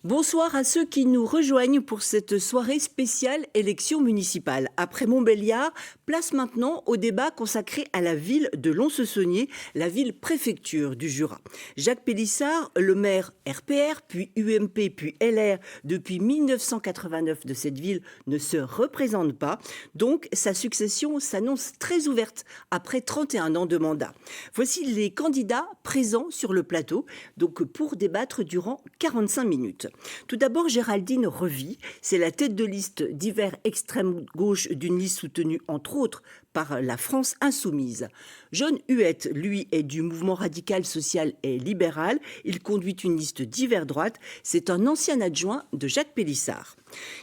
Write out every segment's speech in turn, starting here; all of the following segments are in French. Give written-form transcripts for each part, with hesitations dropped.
Bonsoir à ceux qui nous rejoignent pour cette soirée spéciale élection municipale. Après Montbéliard, place maintenant au débat consacré à la ville de Lons-le-Saunier, la ville préfecture du Jura. Jacques Pélissard, le maire RPR, puis UMP, puis LR depuis 1989 de cette ville, ne se représente pas. Donc sa succession s'annonce très ouverte après 31 ans de mandat. Voici les candidats présents sur le plateau, donc pour débattre durant 45 minutes. Tout d'abord, Géraldine Revy, c'est la tête de liste d'hiver extrême gauche d'une liste soutenue entre autres par la France Insoumise. John Huette, lui, est du mouvement radical social et libéral. Il conduit une liste d'hiver droite. C'est un ancien adjoint de Jacques Pélissard.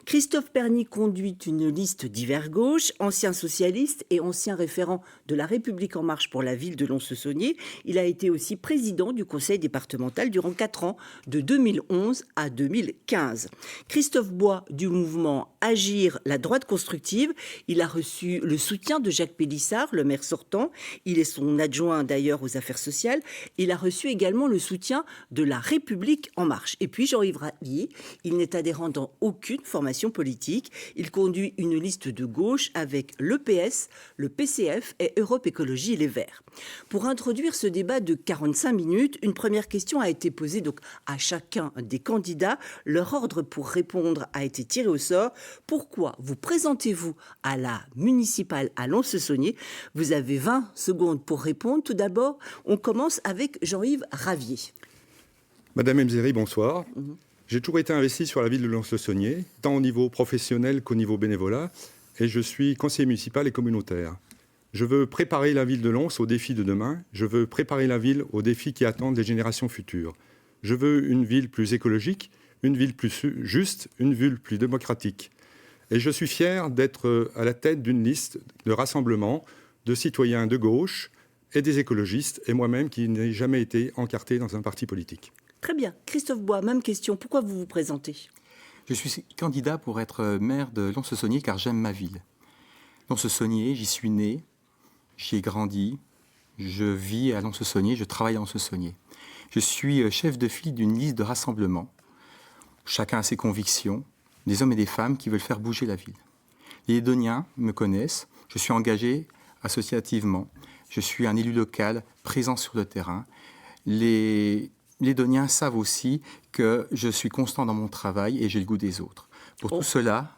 Christophe Perny conduit une liste d'hiver gauche, ancien socialiste et ancien référent de La République En Marche pour la ville de Lons-le-Saunier. Il a été aussi président du conseil départemental durant 4 ans, de 2011 à 2015. Christophe Bois du mouvement Agir la droite constructive. Il a reçu le soutien de Jacques Pélissard, le maire sortant. Il est son adjoint d'ailleurs aux affaires sociales. Il a reçu également le soutien de La République En Marche. Et puis Jean-Yves Ravier, il n'est adhérent dans aucune formation politique. Il conduit une liste de gauche avec le PS, le PCF et Europe Écologie Les Verts. Pour introduire ce débat de 45 minutes, une première question a été posée donc à chacun des candidats. Leur ordre pour répondre a été tiré au sort. Pourquoi vous présentez-vous à la municipale à Lons-le-Saunier? Vous avez 20 secondes pour répondre. Tout d'abord, on commence avec Jean-Yves Ravier. Madame Emzeri, bonsoir. J'ai toujours été investi sur la ville de Lons-le-Saunier, tant au niveau professionnel qu'au niveau bénévolat, et je suis conseiller municipal et communautaire. Je veux préparer la ville de Lons aux défis de demain. Je veux préparer la ville aux défis qui attendent les générations futures. Je veux une ville plus écologique, une ville plus juste, une ville plus démocratique. Et je suis fier d'être à la tête d'une liste de rassemblement de citoyens de gauche et des écologistes, et moi-même qui n'ai jamais été encarté dans un parti politique. Très bien. Christophe Bois, même question. Pourquoi vous vous présentez? Je suis candidat pour être maire de Lons-le-Saunier car j'aime ma ville. Lons-le-Saunier, j'y suis né, j'y ai grandi, je vis à Lons-le-Saunier, je travaille à Lons-le-Saunier. Je suis chef de file d'une liste de rassemblement. Chacun a ses convictions, des hommes et des femmes qui veulent faire bouger la ville. Les Lédoniens me connaissent, je suis engagé associativement, je suis un élu local présent sur le terrain. Les Lédoniens savent aussi que je suis constant dans mon travail et j'ai le goût des autres. Pour tout cela,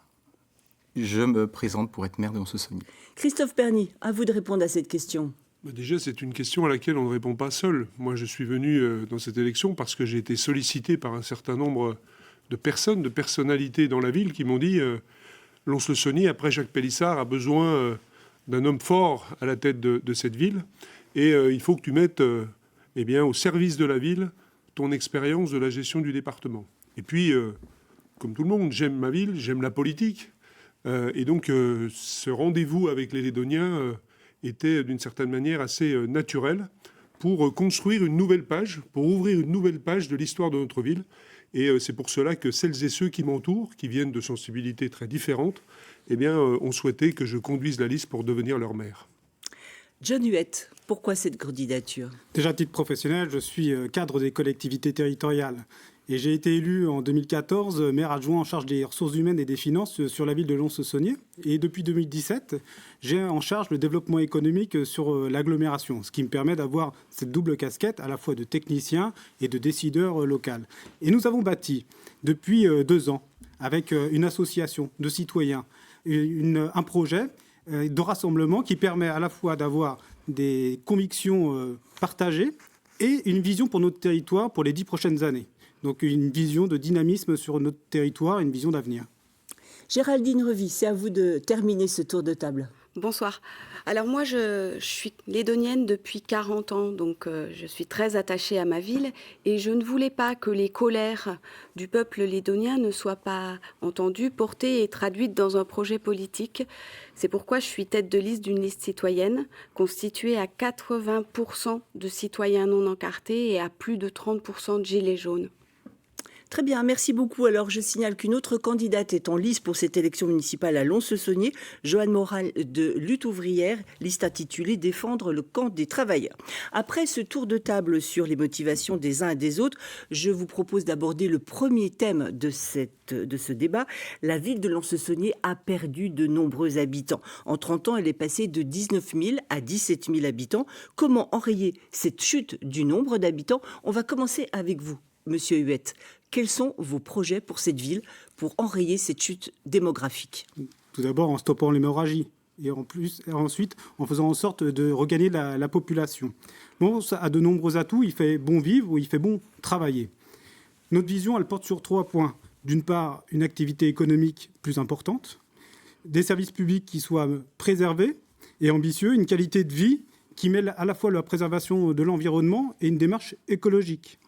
je me présente pour être maire de Lons-le-Saunier. Christophe Perny, à vous de répondre à cette question. Déjà, c'est une question à laquelle on ne répond pas seul. Moi, je suis venu dans cette élection parce que j'ai été sollicité par un certain nombre de personnes, de personnalités dans la ville qui m'ont dit Lons-le-Saunier, après Jacques Pélissard, a besoin d'un homme fort à la tête de cette ville. Et il faut que tu mettes au service de la ville ton expérience de la gestion du département. Et puis, comme tout le monde, j'aime ma ville, j'aime la politique. Et donc, ce rendez-vous avec les Lédoniens était d'une certaine manière assez naturel pour construire une nouvelle page, pour ouvrir une nouvelle page de l'histoire de notre ville. Et c'est pour cela que celles et ceux qui m'entourent, qui viennent de sensibilités très différentes, ont souhaité que je conduise la liste pour devenir leur maire. John Huette, pourquoi cette candidature? Déjà à titre professionnel, je suis cadre des collectivités territoriales. Et j'ai été élu en 2014 maire adjoint en charge des ressources humaines et des finances sur la ville de Lons-le-Saunier. Et depuis 2017, j'ai en charge le développement économique sur l'agglomération, ce qui me permet d'avoir cette double casquette à la fois de technicien et de décideur local. Et nous avons bâti depuis 2 ans, avec une association de citoyens, un projet de rassemblement qui permet à la fois d'avoir des convictions partagées et une vision pour notre territoire pour les 10 prochaines années. Donc une vision de dynamisme sur notre territoire, une vision d'avenir. Géraldine Revy, c'est à vous de terminer ce tour de table. Bonsoir. Alors moi, je suis lédonienne depuis 40 ans, donc je suis très attachée à ma ville et je ne voulais pas que les colères du peuple lédonien ne soient pas entendues, portées et traduites dans un projet politique. C'est pourquoi je suis tête de liste d'une liste citoyenne constituée à 80% de citoyens non encartés et à plus de 30% de gilets jaunes. Très bien, merci beaucoup. Alors, je signale qu'une autre candidate est en lice pour cette élection municipale à Lons-le-Saunier, Joanne Moral de Lutte ouvrière, liste intitulée « Défendre le camp des travailleurs ». Après ce tour de table sur les motivations des uns et des autres, je vous propose d'aborder le premier thème de ce débat. La ville de Lons-le-Saunier a perdu de nombreux habitants. En 30 ans, elle est passée de 19 000 à 17 000 habitants. Comment enrayer cette chute du nombre d'habitants? On va commencer avec vous, Monsieur Huette. Quels sont vos projets pour cette ville, pour enrayer cette chute démographique? Tout d'abord en stoppant l'hémorragie et ensuite en faisant en sorte de regagner la population. Bon, ça a de nombreux atouts, il fait bon vivre ou il fait bon travailler. Notre vision, elle porte sur 3 points. D'une part, une activité économique plus importante, des services publics qui soient préservés et ambitieux, une qualité de vie qui mêle à la fois la préservation de l'environnement et une démarche écologique.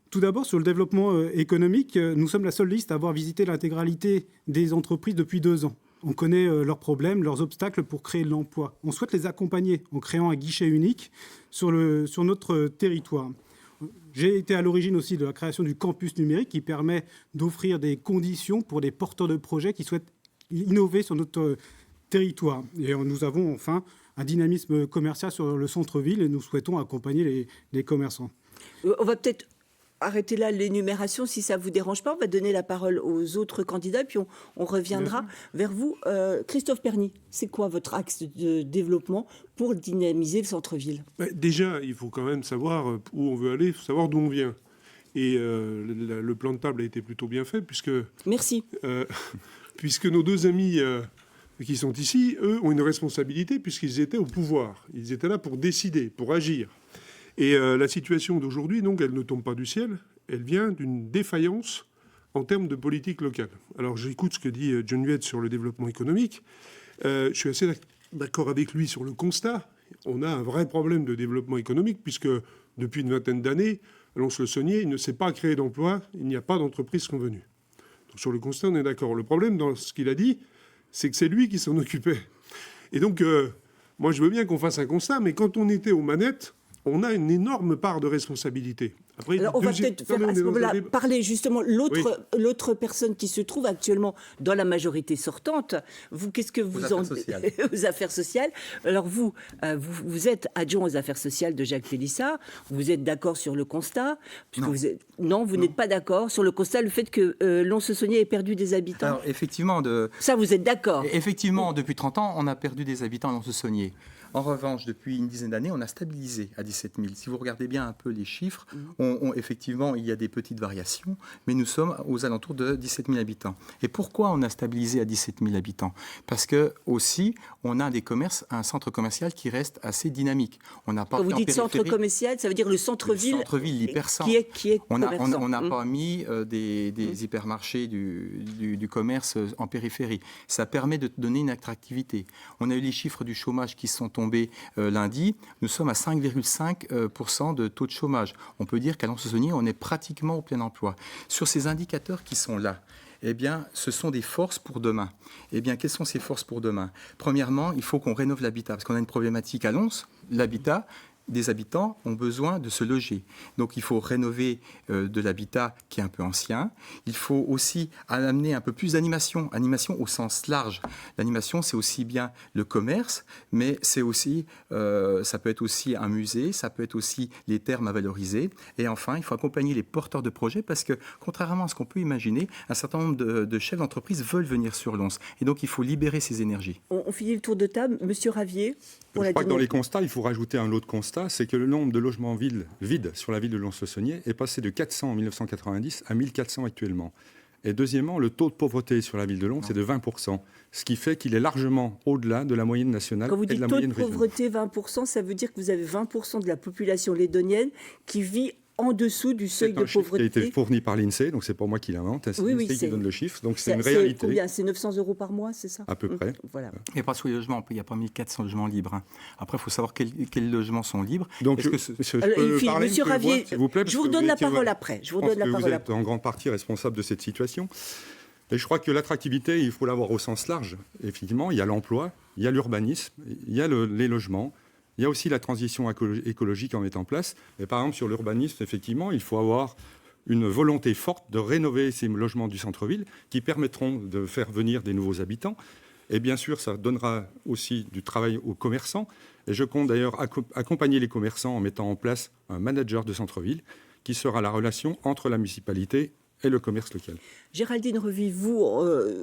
Tout d'abord, sur le développement économique, nous sommes la seule liste à avoir visité l'intégralité des entreprises depuis 2 ans. On connaît leurs problèmes, leurs obstacles pour créer de l'emploi. On souhaite les accompagner en créant un guichet unique sur notre territoire. J'ai été à l'origine aussi de la création du campus numérique qui permet d'offrir des conditions pour des porteurs de projets qui souhaitent innover sur notre territoire. Et nous avons enfin un dynamisme commercial sur le centre-ville et nous souhaitons accompagner les commerçants. On va peut-être arrêter là l'énumération, si ça ne vous dérange pas. On va donner la parole aux autres candidats, puis on reviendra vers vous. Christophe Perny, c'est quoi votre axe de développement pour dynamiser le centre-ville? Déjà, il faut quand même savoir où on veut aller, il faut savoir d'où on vient. Et le plan de table a été plutôt bien fait, puisque... Merci. Puisque nos 2 amis qui sont ici, eux, ont une responsabilité, puisqu'ils étaient au pouvoir. Ils étaient là pour décider, pour agir. Et la situation d'aujourd'hui, donc, elle ne tombe pas du ciel, elle vient d'une défaillance en termes de politique locale. Alors j'écoute ce que dit John Huette sur le développement économique. Je suis assez d'accord avec lui sur le constat. On a un vrai problème de développement économique, puisque depuis une vingtaine d'années, à Lons-le-Saunier, il ne s'est pas créé d'emploi, il n'y a pas d'entreprises convenues. Donc sur le constat, on est d'accord. Le problème dans ce qu'il a dit, c'est que c'est lui qui s'en occupait. Et donc, moi je veux bien qu'on fasse un constat, mais quand on était aux manettes, on a une énorme part de responsabilité. Après, alors, on va peut-être faire à ce moment-là parler justement l'autre personne qui se trouve actuellement dans la majorité sortante. Vous, qu'est-ce que vous en dites aux affaires sociales? Alors vous êtes adjoint aux affaires sociales de Jacques Pélissard. Vous êtes d'accord sur le constat? Non, vous n'êtes pas d'accord sur le constat, le fait que Lons-le-Saunier ait perdu des habitants? Alors effectivement, ça vous êtes d'accord? Effectivement, depuis 30 ans, on a perdu des habitants à Lons-le-Saunier. En revanche, depuis une dizaine d'années, on a stabilisé à 17 000. Si vous regardez bien un peu les chiffres, effectivement, il y a des petites variations, mais nous sommes aux alentours de 17 000 habitants. Et pourquoi on a stabilisé à 17 000 habitants? Parce que aussi, on a des commerces, un centre commercial qui reste assez dynamique. On n'a pas. Quand vous dites centre commercial, ça veut dire le centre-ville. Le centre-ville, l'hypercentre. Qui est on n'a pas mis des hypermarchés du commerce en périphérie. Ça permet de donner une attractivité. On a eu les chiffres du chômage qui sont tombés lundi. Nous sommes à 5,5% de taux de chômage. On peut dire qu'à Lons-le-Saunier, on est pratiquement au plein emploi. Sur ces indicateurs qui sont là, eh bien, ce sont des forces pour demain. Eh bien, quelles sont ces forces pour demain? Premièrement, il faut qu'on rénove l'habitat, parce qu'on a une problématique à Lons. L'habitat, des habitants ont besoin de se loger. Donc il faut rénover de l'habitat qui est un peu ancien. Il faut aussi amener un peu plus d'animation, animation au sens large. L'animation, c'est aussi bien le commerce, mais c'est aussi, ça peut être aussi un musée, ça peut être aussi les termes à valoriser. Et enfin, il faut accompagner les porteurs de projets parce que, contrairement à ce qu'on peut imaginer, un certain nombre de chefs d'entreprise veulent venir sur Lons. Et donc il faut libérer ces énergies. On finit le tour de table. Monsieur Ravier. Je crois que dans les constats, il faut rajouter un autre constat, c'est que le nombre de logements vides sur la ville de Lons-le-Saunier est passé de 400 en 1990 à 1400 actuellement. Et deuxièmement, le taux de pauvreté sur la ville de Lons est de 20%, ce qui fait qu'il est largement au-delà de la moyenne nationale et de la moyenne régionale. Quand vous dites taux de pauvreté 20%, ça veut dire que vous avez 20% de la population lédonienne qui vit en dessous du seuil de pauvreté. C'est un chiffre qui a été fourni par l'INSEE, donc c'est pas moi qui l'invente. C'est l'INSEE qui donne le chiffre, donc c'est une réalité. Combien? C'est 900 € par mois, c'est ça? À peu près. Voilà. Et pas sur les logements, il n'y a pas 1400 logements libres. Hein. Après, il faut savoir quels logements sont libres. Donc, Monsieur Ravier, s'il vous plaît, je vous redonne la parole après. Vous êtes en grande partie responsable de cette situation. Et je crois que l'attractivité, il faut l'avoir au sens large. Effectivement, il y a l'emploi, il y a l'urbanisme, il y a les logements. Il y a aussi la transition écologique en mettant en place. Et par exemple, sur l'urbanisme, effectivement, il faut avoir une volonté forte de rénover ces logements du centre-ville qui permettront de faire venir des nouveaux habitants. Et bien sûr, ça donnera aussi du travail aux commerçants. Et je compte d'ailleurs accompagner les commerçants en mettant en place un manager de centre-ville qui sera la relation entre la municipalité et le commerce local. Géraldine Revy, vous,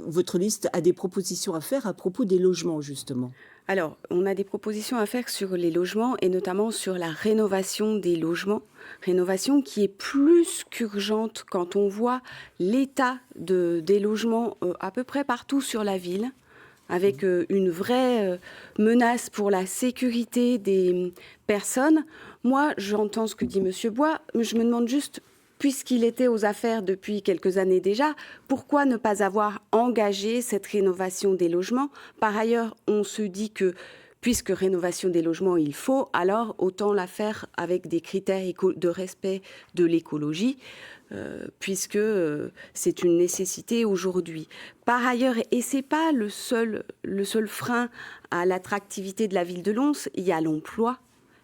votre liste a des propositions à faire à propos des logements, justement. Alors, on a des propositions à faire sur les logements et notamment sur la rénovation des logements. Rénovation qui est plus qu'urgente quand on voit l'état des logements à peu près partout sur la ville, avec une vraie menace pour la sécurité des personnes. Moi, j'entends ce que dit M. Bois, mais je me demande juste, puisqu'il était aux affaires depuis quelques années déjà, pourquoi ne pas avoir engagé cette rénovation des logements? Par ailleurs, on se dit que, puisque rénovation des logements il faut, alors autant la faire avec des critères de respect de l'écologie, puisque c'est une nécessité aujourd'hui. Par ailleurs, et ce n'est pas le seul frein à l'attractivité de la ville de Lons, il y a l'emploi.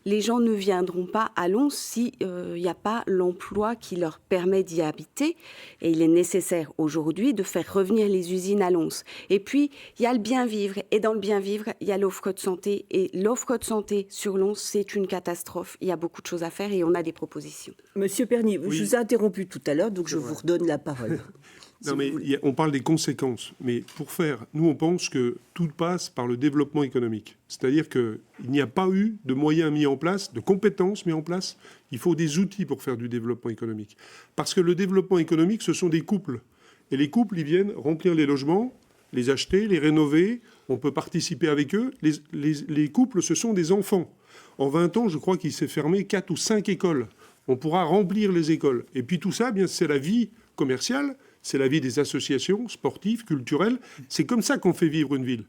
Les gens ne viendront pas à Lons s'il n'y a pas l'emploi qui leur permet d'y habiter. Et il est nécessaire aujourd'hui de faire revenir les usines à Lons. Et puis, il y a le bien-vivre. Et dans le bien-vivre, il y a l'offre de santé. Et l'offre de santé sur Lons, c'est une catastrophe. Il y a beaucoup de choses à faire et on a des propositions. Monsieur Perny, Oui. je vous ai interrompu tout à l'heure, donc je vous redonne la parole. Non, mais on parle des conséquences. Mais pour faire, nous, on pense que tout passe par le développement économique. C'est-à-dire qu'il n'y a pas eu de moyens mis en place, de compétences mis en place. Il faut des outils pour faire du développement économique. Parce que le développement économique, ce sont des couples. Et les couples, ils viennent remplir les logements, les acheter, les rénover. On peut participer avec eux. Les couples, ce sont des enfants. En 20 ans, je crois qu'il s'est fermé 4 ou 5 écoles. On pourra remplir les écoles. Et puis tout ça, eh bien, c'est la vie commerciale. C'est la vie des associations sportives, culturelles. C'est comme ça qu'on fait vivre une ville.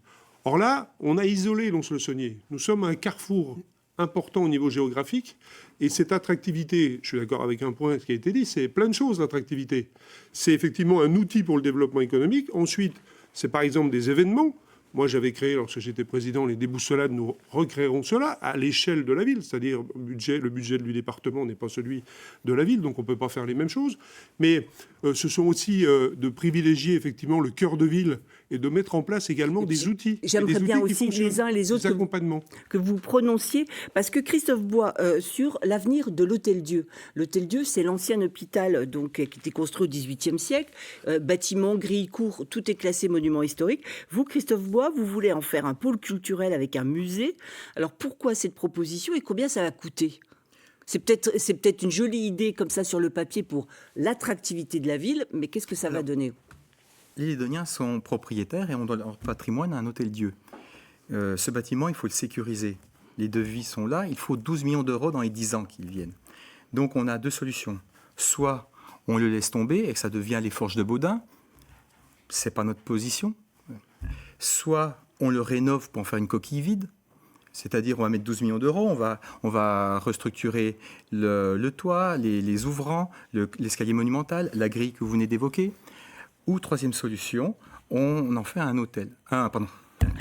Or là, on a isolé Lons-le-Saunier. Nous sommes à un carrefour important au niveau géographique. Et cette attractivité, je suis d'accord avec un point qui a été dit, c'est plein de choses, l'attractivité. C'est effectivement un outil pour le développement économique. Ensuite, c'est par exemple des événements. Moi, j'avais créé, lorsque j'étais président, les déboussolades. Nous recréerons cela à l'échelle de la ville. C'est-à-dire, le budget du département n'est pas celui de la ville, donc on ne peut pas faire les mêmes choses. Mais ce sont aussi de privilégier effectivement le cœur de ville et de mettre en place également des outils. J'aimerais bien aussi les uns et les autres que vous prononciez, parce que Christophe Bois, sur l'avenir de l'Hôtel-Dieu. L'Hôtel-Dieu, c'est l'ancien hôpital donc, qui était construit au XVIIIe siècle, bâtiment, grille, cour, tout est classé monument historique. Vous, Christophe Bois, vous voulez en faire un pôle culturel avec un musée. Alors pourquoi cette proposition et combien ça va coûter ? C'est peut-être une jolie idée comme ça sur le papier pour l'attractivité de la ville, mais qu'est-ce que ça va donner ? Les Lédoniens sont propriétaires et ont dans leur patrimoine un hôtel-dieu. Ce bâtiment, il faut le sécuriser. Les devis sont là, il faut 12 millions d'euros dans les 10 ans qu'ils viennent. Donc on a deux solutions. Soit on le laisse tomber et que ça devient les Forges de Baudin, ce n'est pas notre position. Soit on le rénove pour en faire une coquille vide, c'est-à-dire on va mettre 12 millions d'euros, on va restructurer le toit, les ouvrants, l'escalier monumental, la grille que vous venez d'évoquer. Ou troisième solution, on en fait un hôtel. Pas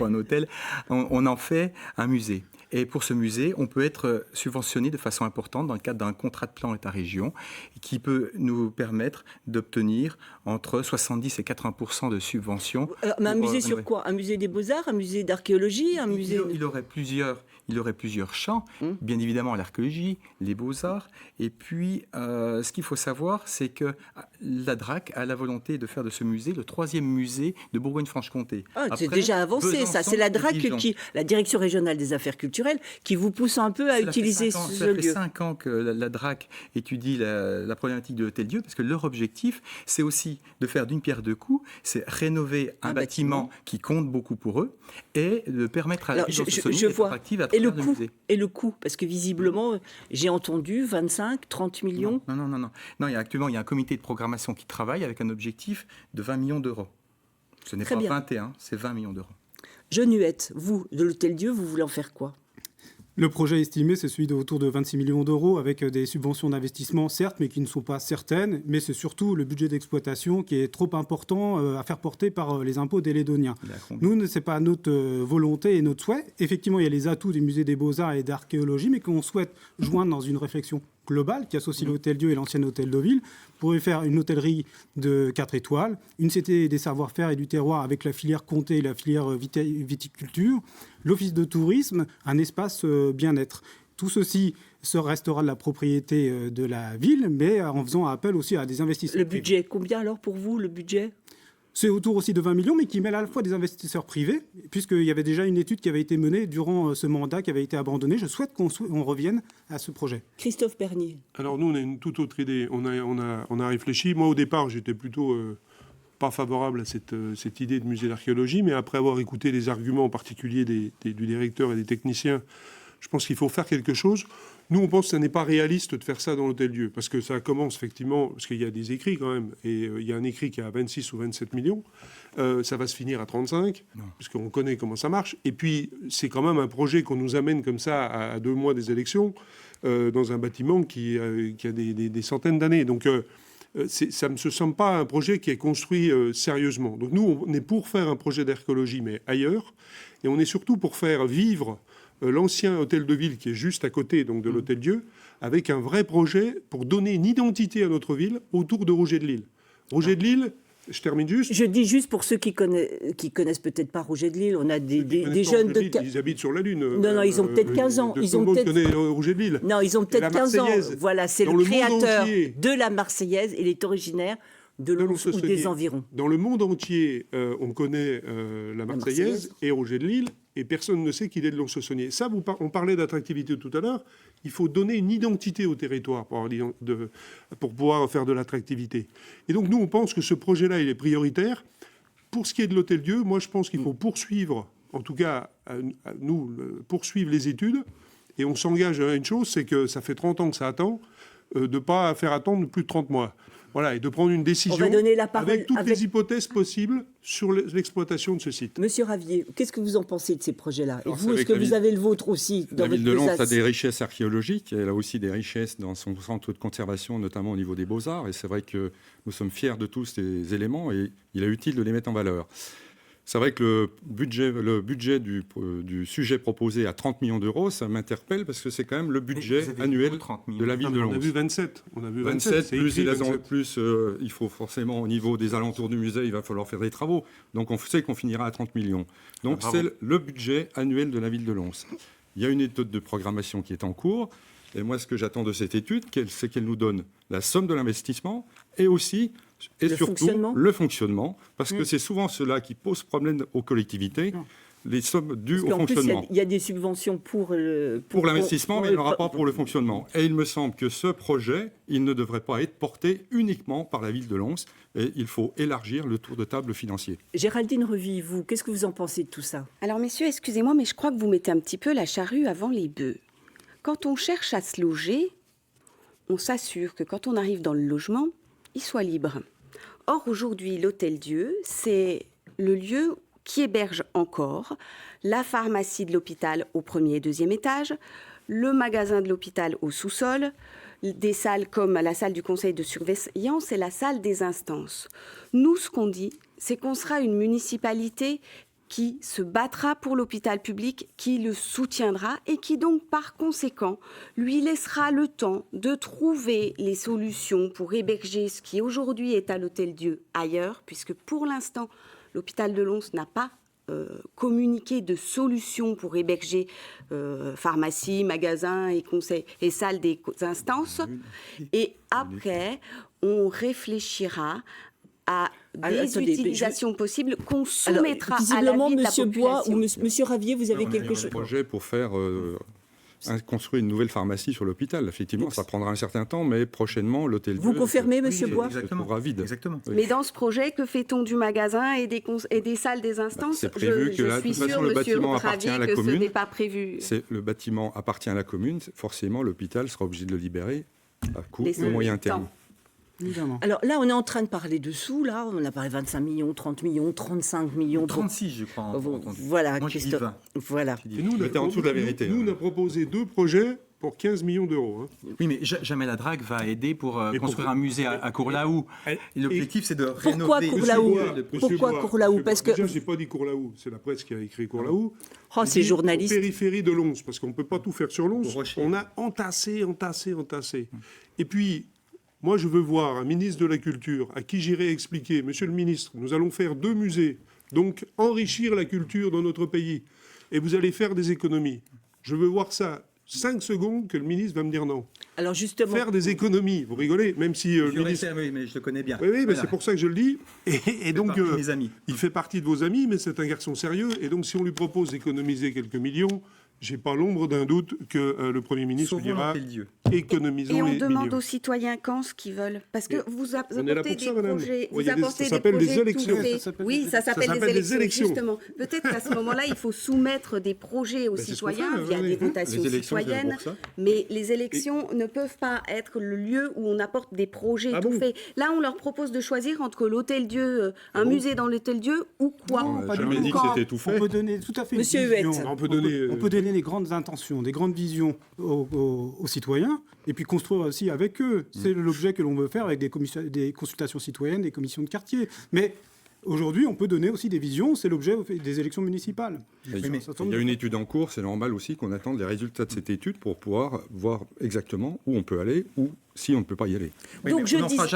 un hôtel, on en fait un musée. Et pour ce musée, on peut être subventionné de façon importante dans le cadre d'un contrat de plan État-région qui peut nous permettre d'obtenir entre 70 et 80% de subventions. Mais un musée sur quoi ? Un musée des Beaux-Arts, un musée d'archéologie, un musée... Il aurait plusieurs champs, bien évidemment l'archéologie, les Beaux-Arts. Et puis, ce qu'il faut savoir, c'est que la DRAC a la volonté de faire de ce musée le 3e musée de Bourgogne-Franche-Comté. C'est déjà avancé, ça. C'est la DRAC, la Direction régionale des affaires culturelles, qui vous pousse un peu à utiliser ce lieu. Ça fait 5 ans que la DRAC étudie la problématique de l'Hôtel-Dieu, parce que leur objectif, c'est aussi de faire d'une pierre deux coups, c'est rénover un bâtiment qui compte beaucoup pour eux et de permettre à la ville d'être attractive à travers le musée. Et le coût, parce que visiblement, j'ai entendu 25, 30 millions. Non, actuellement, il y a un comité de programmation qui travaille avec un objectif de 20 millions d'euros. Ce n'est pas 21, c'est 20 millions d'euros. Jeune Huette, vous, de l'Hôtel-Dieu, vous voulez en faire quoi ? Le projet estimé, c'est celui d'autour de 26 millions d'euros avec des subventions d'investissement, certes, mais qui ne sont pas certaines. Mais c'est surtout le budget d'exploitation qui est trop important à faire porter par les impôts des Lédoniens. Nous, ce n'est pas notre volonté et notre souhait. Effectivement, il y a les atouts du musée des Beaux-Arts et d'archéologie, mais qu'on souhaite joindre dans une réflexion globale qui associe l'Hôtel-Dieu et l'ancien Hôtel de Ville. Vous pourrez faire une hôtellerie de 4 étoiles, une CT des savoir-faire et du terroir avec la filière comté et la filière viticulture, l'office de tourisme, un espace bien-être. Tout ceci restera de la propriété de la ville, mais en faisant appel aussi à des investisseurs. Le budget, combien alors pour vous, le budget ? C'est autour aussi de 20 millions, mais qui mêle à la fois des investisseurs privés, puisqu'il y avait déjà une étude qui avait été menée durant ce mandat qui avait été abandonné. Je souhaite qu'on revienne à ce projet. Christophe Pernier. Alors nous, on a une toute autre idée. On a réfléchi. Moi, au départ, j'étais plutôt pas favorable à cette idée de musée d'archéologie, mais après avoir écouté les arguments, en particulier du directeur et des techniciens, je pense qu'il faut faire quelque chose. Nous, on pense que ce n'est pas réaliste de faire ça dans l'Hôtel-Dieu, parce que ça commence effectivement, parce qu'il y a des écrits quand même, et il y a un écrit qui est à 26 ou 27 millions, ça va se finir à 35, puisqu'on connaît comment ça marche, et puis c'est quand même un projet qu'on nous amène comme ça à 2 mois des élections, dans un bâtiment qui a des centaines d'années. Donc ça ne se semble pas un projet qui est construit sérieusement. Donc nous, on est pour faire un projet d'archéologie, mais ailleurs, et on est surtout pour faire vivre l'ancien hôtel de ville qui est juste à côté donc, de l'Hôtel-Dieu, avec un vrai projet pour donner une identité à notre ville autour de Rouget de Lille. Rouget de Lille, je termine juste. Je dis juste pour ceux qui connaissent peut-être pas Rouget de Lille, on a des jeunes de... Ils habitent sur la Lune. Non, ils ont peut-être 15 ans. Tout le monde connaît Rouget de Lille. Non, ils ont peut-être 15 ans. Voilà, c'est le créateur de la Marseillaise. Il est originaire de Lons ou des environs. Dans le monde entier, on connaît la Marseillaise et Rouget de Lille, et personne ne sait qu'il est de Lons-le-Saunier. Ça, on parlait d'attractivité tout à l'heure. Il faut donner une identité au territoire pour pouvoir faire de l'attractivité. Et donc, nous, on pense que ce projet-là, il est prioritaire. Pour ce qui est de l'Hôtel-Dieu, moi, je pense qu'il faut poursuivre, en tout cas, poursuivre les études. Et on s'engage à une chose, c'est que ça fait 30 ans que ça attend, de ne pas faire attendre plus de 30 mois. Voilà, et de prendre une décision avec toutes les hypothèses possibles sur l'exploitation de ce site. Monsieur Ravier, qu'est-ce que vous en pensez de ces projets-là? Et vous, est-ce que vous avez le vôtre aussi dans votre ville de Lons besace? a des richesses archéologiques, elle a aussi des richesses dans son centre de conservation, notamment au niveau des beaux-arts, et c'est vrai que nous sommes fiers de tous ces éléments, et il est utile de les mettre en valeur. C'est vrai que le budget du sujet proposé à 30 millions d'euros, ça m'interpelle parce que c'est quand même le budget annuel de la ville de Lons. On a vu 27. On a vu 27 plus, il faut forcément, au niveau des alentours du musée, il va falloir faire des travaux. Donc on sait qu'on finira à 30 millions. Donc c'est le budget annuel de la ville de Lons. Il y a une étude de programmation qui est en cours. Et moi, ce que j'attends de cette étude, c'est qu'elle nous donne la somme de l'investissement et aussi... Et surtout, le fonctionnement, parce que c'est souvent cela qui pose problème aux collectivités, les sommes dues au fonctionnement. Il y a des subventions pour l'investissement, mais il n'y en aura pas pour le fonctionnement. Et il me semble que ce projet, il ne devrait pas être porté uniquement par la ville de Lons, et il faut élargir le tour de table financier. Géraldine Revy, vous, qu'est-ce que vous en pensez de tout ça? Alors, messieurs, excusez-moi, mais je crois que vous mettez un petit peu la charrue avant les bœufs. Quand on cherche à se loger, on s'assure que quand on arrive dans le logement, il soit libre. Or, aujourd'hui, l'Hôtel-Dieu, c'est le lieu qui héberge encore la pharmacie de l'hôpital au 1er et 2e étage, le magasin de l'hôpital au sous-sol, des salles comme la salle du conseil de surveillance et la salle des instances. Nous, ce qu'on dit, c'est qu'on sera une municipalité qui se battra pour l'hôpital public, qui le soutiendra et qui donc, par conséquent, lui laissera le temps de trouver les solutions pour héberger ce qui aujourd'hui est à l'Hôtel-Dieu ailleurs, puisque pour l'instant, l'hôpital de Lons n'a pas communiqué de solutions pour héberger pharmacie, magasins et conseils et salles des instances. Et après, on réfléchira à des utilisations possibles qu'on soumettra à la vie de la population. Bois ou Monsieur Ravier, vous avez quelque chose? Un projet pour faire construire une nouvelle pharmacie sur l'hôpital. Effectivement, ça prendra un certain temps, mais prochainement, l'Hôtel-Dieu... Vous confirmez, Monsieur Bois? Se trouvera vide. Exactement. Mais dans ce projet, que fait-on du magasin et des salles des instances? C'est prévu que de toute façon, le bâtiment appartient à la commune. Ce n'est pas prévu. Le bâtiment appartient à la commune. Forcément, l'hôpital sera obligé de le libérer à court ou moyen terme. Évidemment. Alors là, on est en train de parler de sous. Là, on a parlé 25 millions, 30 millions, 35 millions. 36, je crois. Voilà, moi, j'ai dit 20. Voilà. Et nous, en dessous de la vérité. Nous, on a proposé 2 projets pour 15 millions d'euros. Hein. Oui, mais jamais la drague va aider pour Et construire pourquoi un musée à Courlaoux. L'objectif, c'est de Pourquoi rénover... Courlaoû Monsieur Pourquoi Bois, Courlaoût? monsieur Parce Bois, que déjà, j'ai pas dit Courlaoût, c'est la presse qui a écrit Courlaoût. oh, c'est journaliste. Périphérie de Lons, parce qu'on ne peut pas tout faire sur Lons. Au Rocher. On a entassé. Et puis, moi, je veux voir un ministre de la Culture à qui j'irai expliquer, monsieur le ministre, nous allons faire 2 musées, donc enrichir la culture dans notre pays, et vous allez faire des économies. Je veux voir ça 5 secondes que le ministre va me dire non. alors justement, Faire des économies, vous rigolez, même si le ministre... Oui, mais je le connais bien. Oui, mais Voilà. c'est pour ça que je le dis. Et donc, partie de mes amis. il fait partie de vos amis, mais c'est un garçon sérieux. Et donc, si on lui propose d'économiser quelques millions, j'ai pas l'ombre d'un doute que le Premier ministre lui Sauvons dira l'Hôtel-Dieu. économisons Et on les demande millions. aux citoyens quand ce qu'ils veulent. Parce que vous on est là apportez pour des ça, madame. projets. Oui, il y Vous a des- apportez ça des s'appelle des projets élections. tout faits. Ça s'appelle Oui, ça s'appelle des élections, justement. Peut-être qu'à ce moment-là, il faut soumettre des projets aux Ben, c'est ce qu'on citoyens fait, via oui. des votations Les élections, c'est citoyennes. pour ça. Mais les élections ne peuvent pas être le lieu où on apporte des projets Ah tout bon faits. Là, on leur propose de choisir entre l'Hôtel-Dieu, un musée dans l'Hôtel-Dieu ou quoi. Non, pas du jamais tout. dit que c'était tout fait. On peut donner tout à fait Monsieur une vision. Huette. On peut donner, On peut donner des grandes intentions, des grandes visions aux citoyens, et puis construire aussi avec eux. C'est l'objet que l'on veut faire avec des consultations citoyennes, des commissions de quartier. Mais aujourd'hui, on peut donner aussi des visions. C'est l'objet des élections municipales. Il mais y a une étude en cours, c'est normal aussi qu'on attende les résultats de cette étude pour pouvoir voir exactement où on peut aller ou si on ne peut pas y aller. Oui, Donc, mais je on n'en dis- fera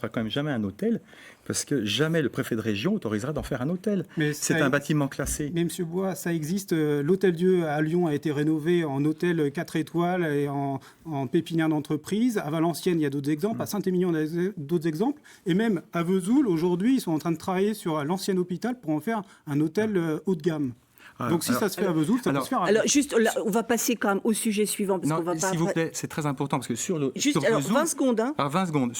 quand même jamais un hôtel, parce que jamais le préfet de région autorisera d'en faire un hôtel. Mais C'est ça- un bâtiment classé. Mais Monsieur Bois, ça existe. L'Hôtel-Dieu à Lyon a été rénové en hôtel 4 étoiles et en pépinière d'entreprise. À Valenciennes, il y a d'autres exemples. À Saint-Émilion, il y a d'autres exemples. Et même à Vesoul, aujourd'hui, ils sont en train de travailler sur l'ancien hôpital pour en faire un hôtel haut de gamme. Ah, Donc si alors- ça se fait à Vesoul, ça peut alors- se faire à alors juste, là, on va passer quand même au sujet suivant parce Non, qu'on va pas. s'il vous plaît, c'est très important, parce que sur le... Juste sur alors Vesoul- 20 secondes. Hein. Alors 20 secondes.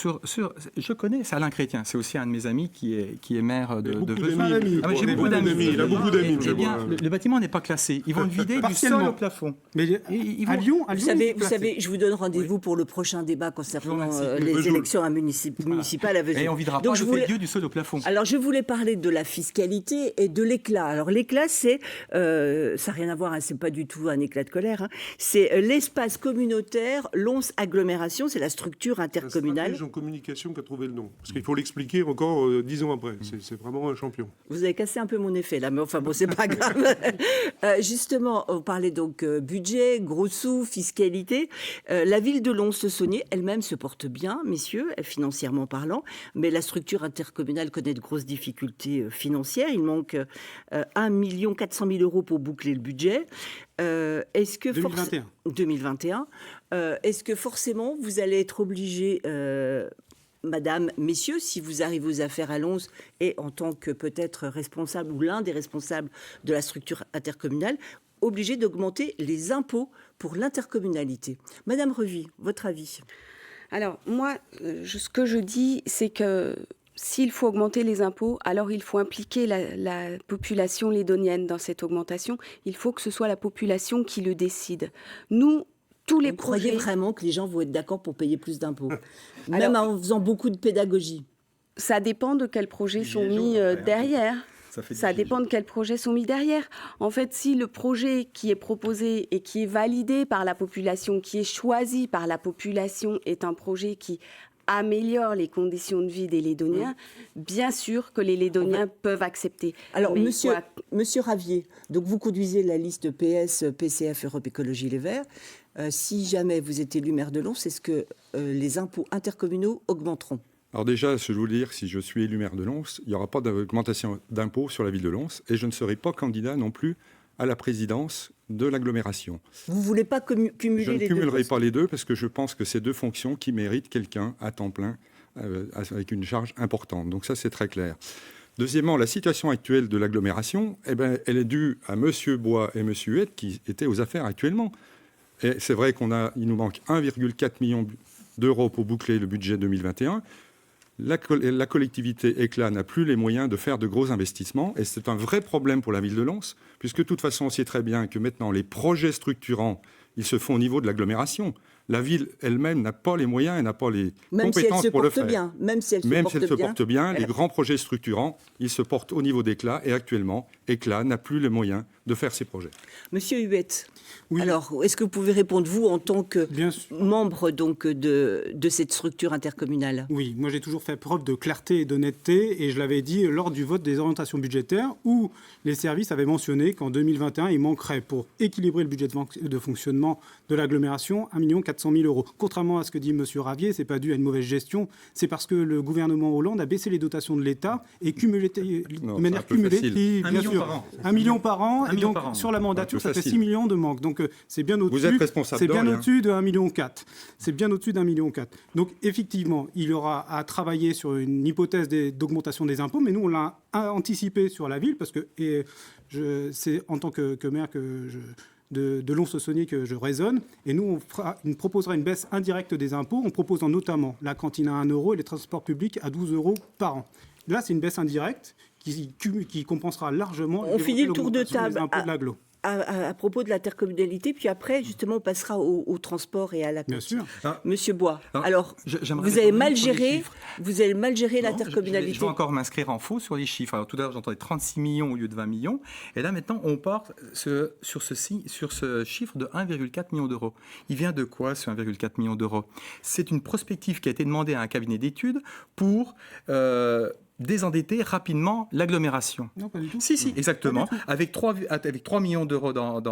Je connais, c'est Alain Chrétien. C'est aussi un de mes amis qui est maire de beaucoup Vesoul. d'amis. Ah, mais j'ai Il a beaucoup d'amis. Il a beaucoup d'amis. Eh bien, le bâtiment n'est pas classé. Ils vont le vider du sol Partiellement. au plafond. Mais ils à vont- Lyon, Vous savez, c'est je vous donne rendez-vous pour le prochain débat concernant remercie. les Vesoul. élections à municipales à Vesoul. Et on videra Donc, pas je le voulais- Dieu du sol au plafond. Alors, je voulais parler de la fiscalité et de l'éclat. Alors, l'éclat, c'est, ça n'a rien à voir, hein, c'est pas du tout un éclat de colère. Hein. C'est l'espace communautaire Lons Agglomération, c'est la structure Un intercommunale. stratège en communication qui a trouvé le nom. Parce qu'il faut l'expliquer encore 10 ans après. C'est vraiment un champion. Vous avez cassé un peu mon effet là, mais enfin bon, c'est pas grave. Justement, on parlait donc budget, gros sous, fiscalité. La ville de Lons-le-Saunier elle-même se porte bien, messieurs, financièrement parlant, mais la structure intercommunale connaît de grosses difficultés financières. Il manque 1 400 000 € pour boucler le budget. Est-ce que 2021. 2021. Est-ce que forcément vous allez être obligé, Madame, messieurs, si vous arrivez aux affaires à Lons et en tant que peut-être responsable ou l'un des responsables de la structure intercommunale, obligé d'augmenter les impôts pour l'intercommunalité. Madame Revy, votre avis? Alors, moi, ce que je dis, c'est que s'il faut augmenter les impôts, alors il faut impliquer la population lédonienne dans cette augmentation. Il faut que ce soit la population qui le décide. Nous, tous les Vous croyez projets... vraiment que les gens vont être d'accord pour payer plus d'impôts? Même Alors, en faisant beaucoup de pédagogie. Ça dépend de quels projets Les sont gilets mis jaunes, après, hein. derrière. Ça fait des Ça gilets dépend de quels projets sont mis derrière. En fait, si le projet qui est proposé et qui est validé par la population, qui est choisi par la population, est un projet qui améliore les conditions de vie des Lédoniens, bien sûr que les Lédoniens peuvent accepter. Alors, Mais il monsieur, faut monsieur Ravier, donc vous conduisez la liste PS, PCF, Europe Écologie Les Verts. Si jamais vous êtes élu maire de Lons, est-ce que les impôts intercommunaux augmenteront? Alors déjà, je veux dire, si je suis élu maire de Lons, il n'y aura pas d'augmentation d'impôts sur la ville de Lons et je ne serai pas candidat non plus à la présidence de l'agglomération. Vous ne voulez pas cumuler Je ne les deux cumulerai postes? pas les deux parce que je pense que c'est deux fonctions qui méritent quelqu'un à temps plein avec une charge importante. Donc ça, c'est très clair. Deuxièmement, la situation actuelle de l'agglomération, eh ben, elle est due à M. Bois et M. Huette qui étaient aux affaires actuellement. Et c'est vrai qu'il nous manque 1,4 million d'euros pour boucler le budget 2021. La collectivité éclat n'a plus les moyens de faire de gros investissements et c'est un vrai problème pour la ville de Lons, puisque de toute façon on sait très bien que maintenant les projets structurants, ils se font au niveau de l'agglomération. La ville elle-même n'a pas les moyens, elle n'a pas les Même si elle compétences se pour le porte faire. bien. Même si elle se Même porte si elle se bien. porte bien, les elle- grands projets structurants, ils se portent au niveau d'Éclat. Et actuellement, Éclat n'a plus les moyens de faire ces projets. Monsieur Huette, Oui. alors, est-ce que vous pouvez répondre, vous, en tant que Bien sûr. membre donc, de cette structure intercommunale? Oui, moi j'ai toujours fait preuve de clarté et d'honnêteté et je l'avais dit lors du vote des orientations budgétaires où les services avaient mentionné qu'en 2021, il manquerait pour équilibrer le budget de fonctionnement de l'agglomération 1 400 000 €. Contrairement à ce que dit M. Ravier, ce n'est pas dû à une mauvaise gestion, c'est parce que le gouvernement Hollande a baissé les dotations de l'État et cumulé Non, de manière c'est un peu cumulée. facile. Puis, 1 bien million sûr, par an. 1 million par an. 1 Et million donc par an. sur la mandature, Un peu ça fait facile. 6 millions de manque. Donc c'est bien au-dessus. Vous êtes responsable C'est de bien rien. au-dessus de 1,4 million. C'est bien au-dessus d'1,4 million. Donc effectivement, il y aura à travailler sur une hypothèse d'augmentation des impôts, mais nous on l'a anticipé sur la ville parce que c'est en tant que maire de Lons-le-Saunier que je raisonne. Et nous, on proposera une baisse indirecte des impôts en proposant notamment la cantine à 1 € et les transports publics à 12 € par an. Là, c'est une baisse indirecte qui compensera largement On finit le tour de l'augmentation des table. impôts de l'agglo. À propos de l'intercommunalité, puis après, justement, on passera au transport et à la Bien cantine. sûr. Monsieur Bois, alors, J'aimerais vous avez revenir mal sur les géré, chiffres. Non, l'intercommunalité. je vais encore m'inscrire en faux sur les chiffres. Alors, tout à l'heure, j'entendais 36 millions au lieu de 20 millions. Et là, maintenant, on part sur ce chiffre de 1,4 million d'euros. Il vient de quoi, ce 1,4 million d'euros? C'est une prospective qui a été demandée à un cabinet d'études pour désendetter rapidement l'agglomération. Non, pas du tout. Si, exactement. Pas du Avec 3 millions d'euros pas du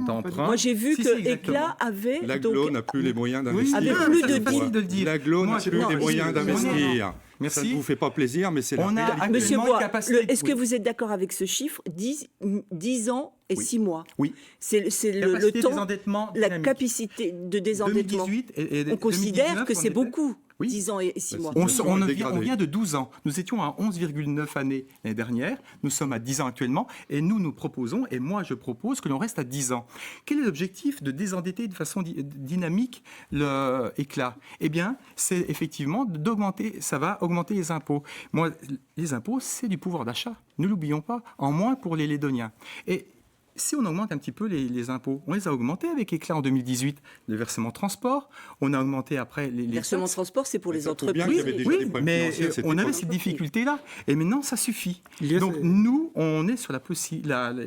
d'emprunt. Moi, j'ai vu Si, que exactement. Éclat avait L'Aglo donc n'a plus les moyens Oui, d'investir. avec Ah, plus ça, de c'est 10 facile de le dire. L'Aglo Moi, n'a je- plus non, les moyens non, d'investir. Merci. Ça ne vous fait pas plaisir, mais c'est la On a réalité. Monsieur actuellement Bois, une capacité. est-ce que Oui. vous êtes d'accord avec ce chiffre 10 ans et Oui. 6 mois. Oui. C'est le Capacité temps, désendettement la dynamique. capacité de désendettement. 2018 et On considère 2019, que c'est on était- beaucoup, Oui. 10 ans et 6 Bah, mois. c'est- On vient de 12 ans. Nous étions à 11,9 années l'année dernière. Nous sommes à 10 ans actuellement. Et nous proposons, et moi je propose, que l'on reste à 10 ans. Quel est l'objectif de désendetter de façon dynamique l'Éclat? Eh bien, c'est effectivement d'augmenter, ça va augmenter les impôts. Moi, les impôts, c'est du pouvoir d'achat. Ne l'oublions pas, en moins pour les Lédoniens. Et si on augmente un petit peu les impôts, on les a augmentés avec Éclat en 2018, le versement transport, on a augmenté après les Versement de taxes. transport, c'est pour Mais les ça prouve bien entreprises. qu'il y avait déjà Oui, des problèmes mais financiers à cette on avait époque. cette difficulté-là. Et maintenant, ça suffit. Il y a Donc, ce- nous, on est sur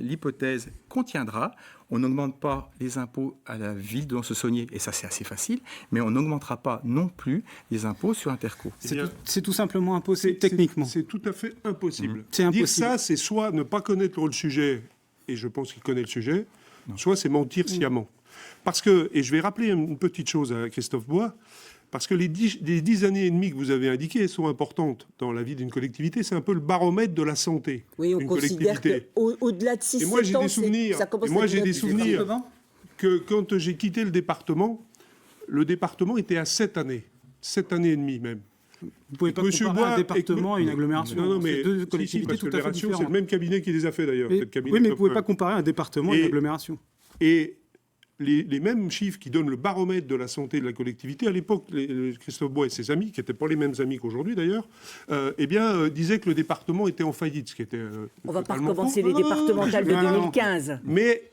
l'hypothèse qu'on tiendra. On n'augmente pas les impôts à la ville de Lons-le-Saunier, et ça, c'est assez facile, mais on n'augmentera pas non plus les impôts sur Interco. Eh bien, C'est tout simplement impossible techniquement. C'est tout à fait impossible. C'est Dire impossible. ça, c'est soit ne pas connaître le sujet, et je pense qu'il connaît le sujet, soit c'est mentir sciemment. Parce que, et je vais rappeler une petite chose à Christophe Bois, parce que les 10 années et demie que vous avez indiquées, elles sont importantes dans la vie d'une collectivité. C'est un peu le baromètre de la santé Oui, on d'une considère collectivité. qu'au-delà de 6 Et moi, j'ai ans, des souvenirs. ça commence Et moi, à j'ai devenir des difficile. souvenirs. Que quand j'ai quitté le département était à 7 années. 7 années et demie même. Vous ne pouvez pas Monsieur comparer Bois un département et une agglomération. Non, C'est mais deux si, collectivités parce que tout les à fait ratios, c'est le différentes. même cabinet qui les a fait d'ailleurs. Mais- c'est le cabinet oui, mais vous ne top pouvez un. pas comparer un département et une Et- agglomération. Et les mêmes chiffres qui donnent le baromètre de la santé de la collectivité, à l'époque, Christophe Bois et ses amis, qui n'étaient pas les mêmes amis qu'aujourd'hui d'ailleurs, disaient que le département était en faillite, ce qui était On va pas totalement recommencer faux. les départementales de non, non. 2015. Mais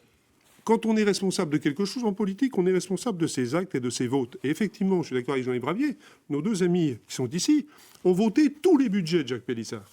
quand on est responsable de quelque chose en politique, on est responsable de ses actes et de ses votes. Et effectivement, je suis d'accord avec Jean-Yves Bravier, nos deux amis qui sont ici ont voté tous les budgets de Jacques Pélissard.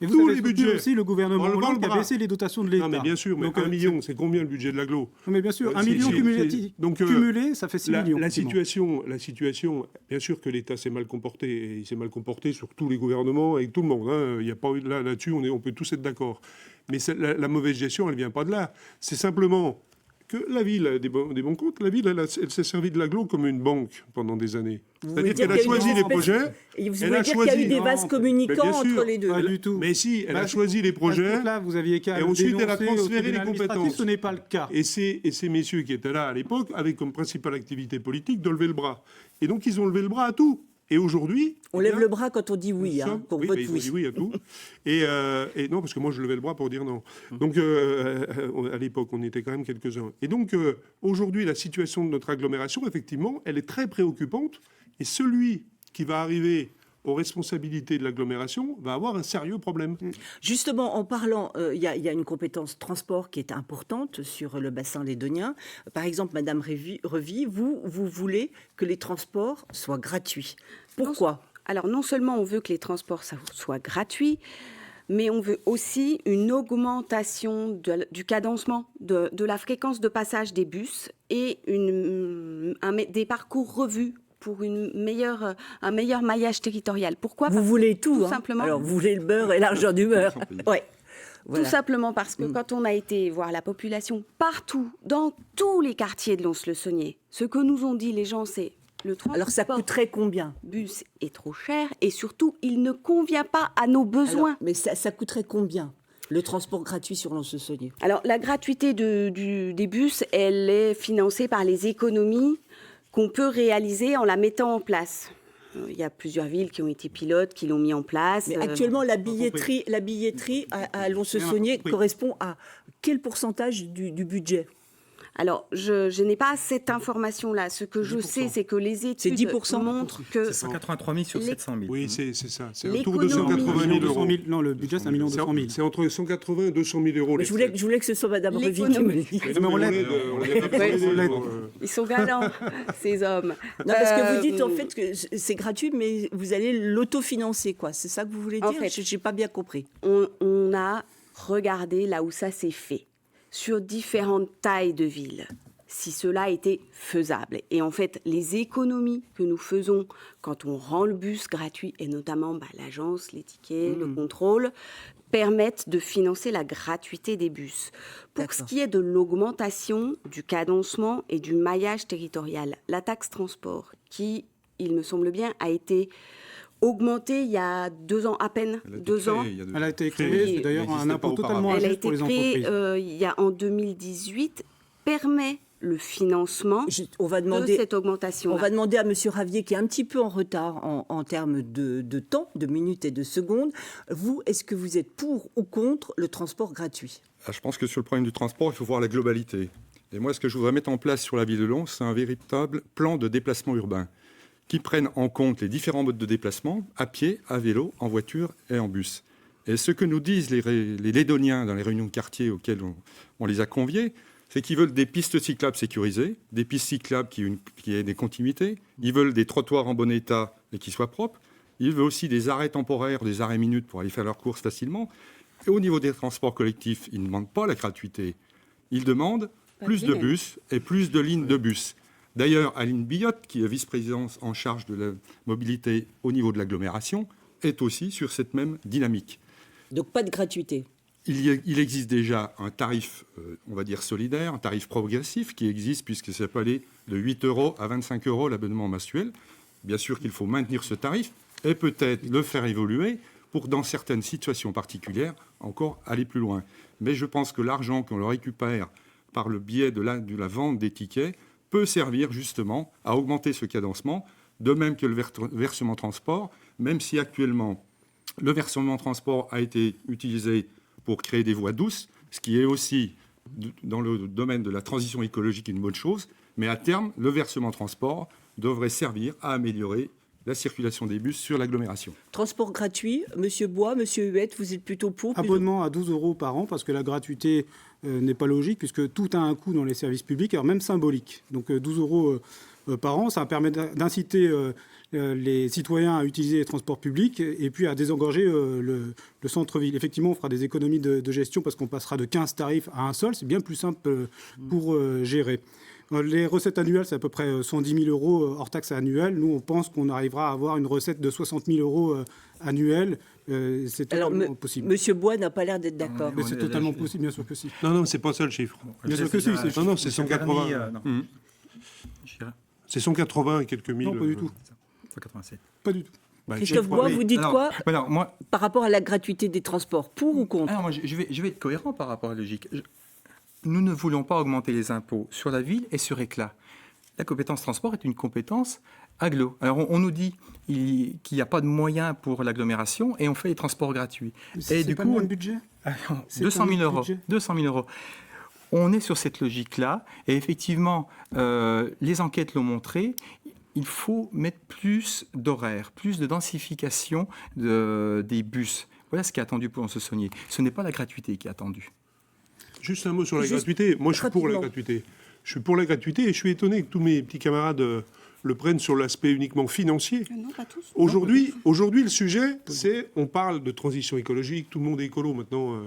Et vous Tous avez les soutenu budgets. aussi le gouvernement On le vend Hollande le qui a bras. baissé les dotations de l'État. Non, mais bien sûr, mais Donc, 1 million, c'est combien le budget de l'agglo Non, mais bien sûr, 1 C'est- million c'est- cumulatif. donc, Cumulé, ça fait 6 millions. La effectivement. situation, bien sûr que l'État s'est mal comporté, et il s'est mal comporté sur tous les gouvernements, avec tout le monde. Hein. Il y a pas eu là-dessus, on peut tous être d'accord. Mais la mauvaise gestion, elle vient pas de là. C'est simplement que la ville a des bons comptes. La ville, elle s'est servie de l'agglo comme une banque pendant des années. Vous voulez C'est-à-dire dire qu'elle a qu'il y a eu choisi une les espèce- projets. Et vous Elle voulez a dire qu'il y a eu choisi- des vases Non, communicants mais bien sûr. entre les deux. Pas du tout. Mais si, elle Bah, a choisi les À ce projets. moment-là, vous aviez qu'à Et ensuite, elle a dénoncer au transféré les tribunal administratif, compétences. Ce n'est pas le cas. Et ces messieurs qui étaient là à l'époque avaient comme principale activité politique de lever le bras. Et donc, ils ont levé le bras à tout. Et aujourd'hui... On eh lève bien, le bras quand on dit oui, nous hein, sommes- qu'on oui, vote mais ils ont oui. dit oui à tout. Et non, parce que moi, je levais le bras pour dire non. Donc, à l'époque, on était quand même quelques-uns. Et donc, aujourd'hui, la situation de notre agglomération, effectivement, elle est très préoccupante. Et celui qui va arriver aux responsabilités de l'agglomération va avoir un sérieux problème. Justement, en parlant, il y a une compétence transport qui est importante sur le bassin lédonien. Par exemple, Madame Revy, vous voulez que les transports soient gratuits. Pourquoi ? Alors, non seulement on veut que les transports soient gratuits, mais on veut aussi une augmentation du cadencement, de la fréquence de passage des bus et des parcours revus pour un meilleur maillage territorial. Pourquoi ? Vous voulez tout, hein. Simplement. Alors, vous voulez le beurre et l'argent du beurre. Ouais. Voilà. Tout simplement parce que quand on a été voir la population partout, dans tous les quartiers de Lons-le-Saunier, ce que nous ont dit les gens, c'est le transport. Alors, ça coûterait combien ? Bus est trop cher et surtout, il ne convient pas à nos besoins. Alors, mais ça coûterait combien ? Le transport gratuit sur Lons-le-Saunier. Alors, la gratuité des bus, elle est financée par les économies qu'on peut réaliser en la mettant en place. Il y a plusieurs villes qui ont été pilotes, qui l'ont mis en place. Mais actuellement, la billetterie à Lons-le-Saunier correspond à quel pourcentage du budget ? Alors, je n'ai pas cette information-là. Ce que 10%. Je sais, c'est que les études 10% montrent que... C'est 183 000 sur 700 000. Oui, c'est ça. C'est autour de 180 000 euros. Non, le budget, c'est 1 200 000. C'est entre 180 et 200 000 euros. Mais je voulais que ce soit Madame Revy qui me le dise. Ils sont galants, ces hommes. Non, parce que vous dites en fait que c'est gratuit, mais vous allez l'autofinancer, quoi. C'est ça que vous voulez dire ? En fait, je n'ai pas bien compris. On a regardé là où ça s'est fait, sur différentes tailles de villes, si cela était faisable. Et en fait, les économies que nous faisons quand on rend le bus gratuit, et notamment l'agence, les tickets, le contrôle, permettent de financer la gratuité des bus. Pour ce qui est de l'augmentation du cadencement et du maillage territorial, la taxe transport, qui, il me semble bien, a été augmentée il y a 2 ans à peine, 2 ans. Elle a été créée, c'est d'ailleurs un impôt totalement injuste pour les entreprises. Elle a été créée en 2018, permet le financement de cette augmentation. On va demander à M. Ravier, qui est un petit peu en retard en termes de temps, de minutes et de secondes. Vous, est-ce que vous êtes pour ou contre le transport gratuit ? Je pense que sur le problème du transport, il faut voir la globalité. Et moi, ce que je voudrais mettre en place sur la ville de Lons, c'est un véritable plan de déplacement urbain qui prenne en compte les différents modes de déplacement, à pied, à vélo, en voiture et en bus. Et ce que nous disent les Lédoniens dans les réunions de quartier auxquelles on les a conviés, c'est qu'ils veulent des pistes cyclables sécurisées, des pistes cyclables qui aient des continuités, ils veulent des trottoirs en bon état et qui soient propres, ils veulent aussi des arrêts temporaires, des arrêts minutes pour aller faire leurs courses facilement. Et au niveau des transports collectifs, ils ne demandent pas la gratuité, ils demandent plus de bus et plus de lignes de bus. D'ailleurs, Aline Billotte, qui est vice-présidente en charge de la mobilité au niveau de l'agglomération, est aussi sur cette même dynamique. Donc pas de gratuité. Il existe déjà un tarif, on va dire solidaire, un tarif progressif qui existe puisque ça peut aller de 8 € à 25 € l'abonnement mensuel. Bien sûr qu'il faut maintenir ce tarif et peut-être le faire évoluer pour, dans certaines situations particulières, encore aller plus loin. Mais je pense que l'argent qu'on le récupère par le biais de la vente des tickets peut servir justement à augmenter ce cadencement, de même que le versement transport, même si actuellement le versement transport a été utilisé pour créer des voies douces, ce qui est aussi, dans le domaine de la transition écologique, une bonne chose, mais à terme, le versement transport devrait servir à améliorer la circulation des bus sur l'agglomération. Transport gratuit, Monsieur Bois, Monsieur Huette, vous êtes plutôt pour ? Abonnement à 12 € par an, parce que la gratuité n'est pas logique, puisque tout a un coût dans les services publics, alors même symbolique. Donc 12 € par an, ça permet d'inciter les citoyens à utiliser les transports publics et puis à désengorger le centre-ville. Effectivement, on fera des économies de gestion parce qu'on passera de 15 tarifs à un seul. C'est bien plus simple pour gérer. Les recettes annuelles, c'est à peu près 110 000 € hors taxe annuelle. Nous, on pense qu'on arrivera à avoir une recette de 60 000 € annuelle. C'est totalement possible. Monsieur Bois n'a pas l'air d'être d'accord. Mais c'est totalement possible, bien sûr que si. Non, c'est pas ça le chiffre. Bien sûr que si. Non, c'est 180. C'est 180 et quelques mille. Non, pas du tout. 187. Pas du tout. Christophe Bois, vous dites quoi par rapport à la gratuité des transports, pour ou contre ? Moi, je vais être cohérent par rapport à la logique. Nous ne voulons pas augmenter les impôts sur la ville et sur Éclat. La compétence transport est une compétence agglo. Alors, on nous dit qu'il n'y a pas de moyens pour l'agglomération et on fait les transports gratuits. Et du coup, le budget 200 000 €. 200 000 €. On est sur cette logique-là et effectivement, les enquêtes l'ont montré. il faut mettre plus d'horaires, plus de densification des bus. Voilà ce qui est attendu pour Lons-le-Saunier. Ce n'est pas la gratuité qui est attendue. Juste un mot sur la gratuité. Moi, je suis pour la gratuité. Je suis pour la gratuité et je suis étonné que tous mes petits camarades le prennent sur l'aspect uniquement financier. Non, pas tous. Aujourd'hui, le sujet, c'est, on parle de transition écologique, tout le monde est écolo maintenant.